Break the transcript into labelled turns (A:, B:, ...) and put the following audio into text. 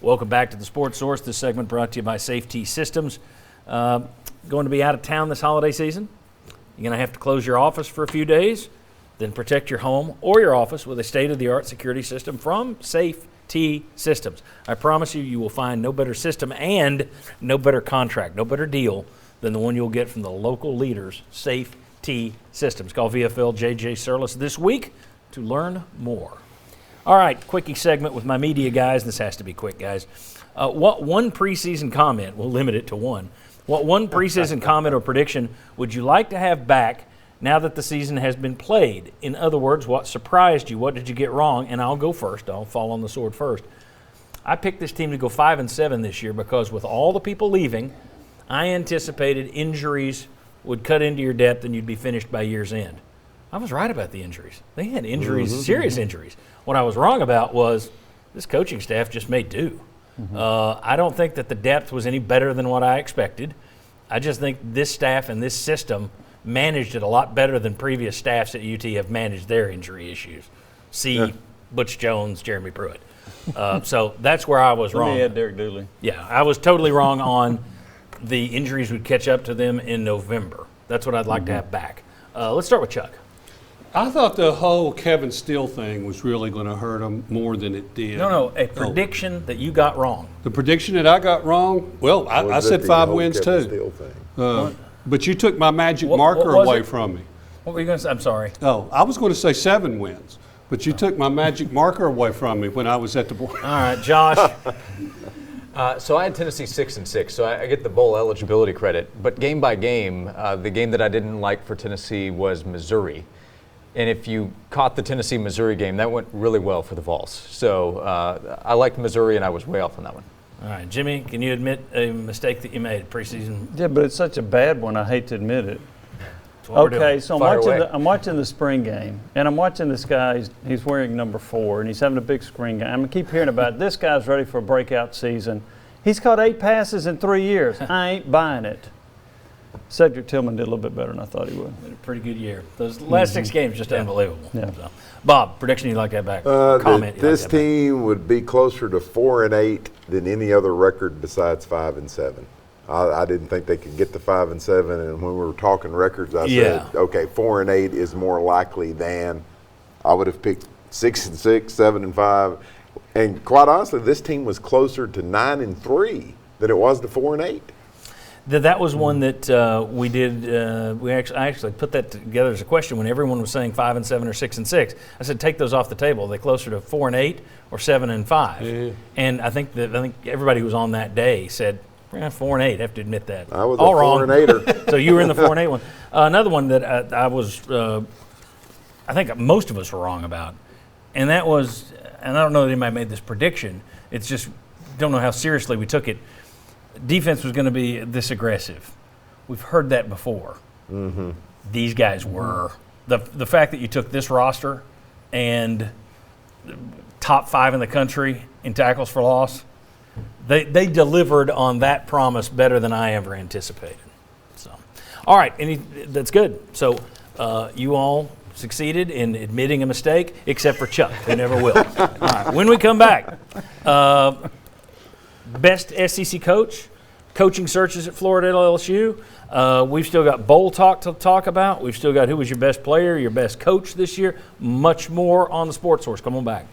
A: Welcome back to the Sports Source. This segment brought to you by Safety Systems. Going to be out of town this holiday season? You're going to have to close your office for a few days, then protect your home or your office with a state-of-the-art security system from Safety Systems. I promise you will find no better system and no better contract, no better deal than the one you'll get from the local leaders, Safety Systems. Call VFL JJ Surlis this week to learn more. All right, quickie segment with my media guys. This has to be quick, guys. What one preseason comment, we'll limit it to one, what one preseason comment or prediction would you like to have back now that the season has been played? In other words, what surprised you? What did you get wrong? And I'll go first. I'll fall on the sword first. I picked this team to go 5-7 this year because with all the people leaving, I anticipated injuries would cut into your depth and you'd be finished by year's end. I was right about the injuries. They had injuries, serious injuries. What I was wrong about was this coaching staff just made do. I don't think that the depth was any better than what I expected. I just think this staff and this system managed it a lot better than previous staffs at UT have managed their injury issues. Butch Jones, Jeremy Pruitt. So that's where I was wrong.
B: Yeah, Derek Dooley.
A: Yeah, I was totally wrong on the injuries would catch up to them in November. That's what I'd like to have back. Let's start with Chuck.
C: I thought the whole Kevin Steele thing was really going to hurt them more than it did.
A: No, a prediction that you got wrong.
C: The prediction that I got wrong? Well, I said 5 wins
D: Kevin
C: too.
D: Steele thing.
C: But you took my magic marker away from me.
A: What were you going to say? I'm sorry.
C: Oh, I was going to say 7 wins, but you took my magic marker away from me when I was at the board.
A: All right, Josh.
E: So I had Tennessee 6-6, so I get the bowl eligibility credit. But game by game, the game that I didn't like for Tennessee was Missouri. And if you caught the Tennessee-Missouri game, that went really well for the Vols. So I liked Missouri, and I was way off on that one.
A: All right, Jimmy, can you admit a mistake that you made preseason?
B: Yeah, but it's such a bad one, I hate to admit it.
A: Okay,
B: so I'm watching the spring game, and I'm watching this guy. He's wearing number 4, and he's having a big spring game. I'm going to keep hearing about it. This guy's ready for a breakout season. He's caught 8 passes in 3 years. I ain't buying it. Cedric Tillman did a little bit better than I thought he would.
A: Had a pretty good year. Those last 6 games just unbelievable.
B: Yeah.
A: So, Bob, prediction you'd like to have back? Comment
D: This team would be closer to 4-8 than any other record besides 5-7. I didn't think they could get to 5-7, and when we were talking records, I said, okay, 4-8 is more likely than. I would have picked 6-6, 7-5, and quite honestly, this team was closer to 9-3 than it was to 4-8.
A: That was one that we did. I actually put that together as a question when everyone was saying 5-7 or 6-6. I said, take those off the table. Are they closer to 4-8 or 7-5? Yeah. And I think everybody who was on that day said 4-8. I have to admit that.
D: I was
A: all
D: a
A: wrong.
D: 4-8er.
A: So you were in the 4-8 one. Another one that I was. I think most of us were wrong about, and that was. And I don't know that anybody made this prediction. It's just don't know how seriously we took it. Defense was going to be this aggressive. We've heard that before. Mm-hmm. These guys were. The fact that you took this roster and top 5 in the country in tackles for loss, they delivered on that promise better than I ever anticipated. So, all right, that's good. So you all succeeded in admitting a mistake, except for Chuck, who never will. All right, when we come back, best SEC coach, coaching searches at Florida LSU. We've still got bowl talk to talk about. We've still got who was your best player, your best coach this year. Much more on the Sports Source. Come on back.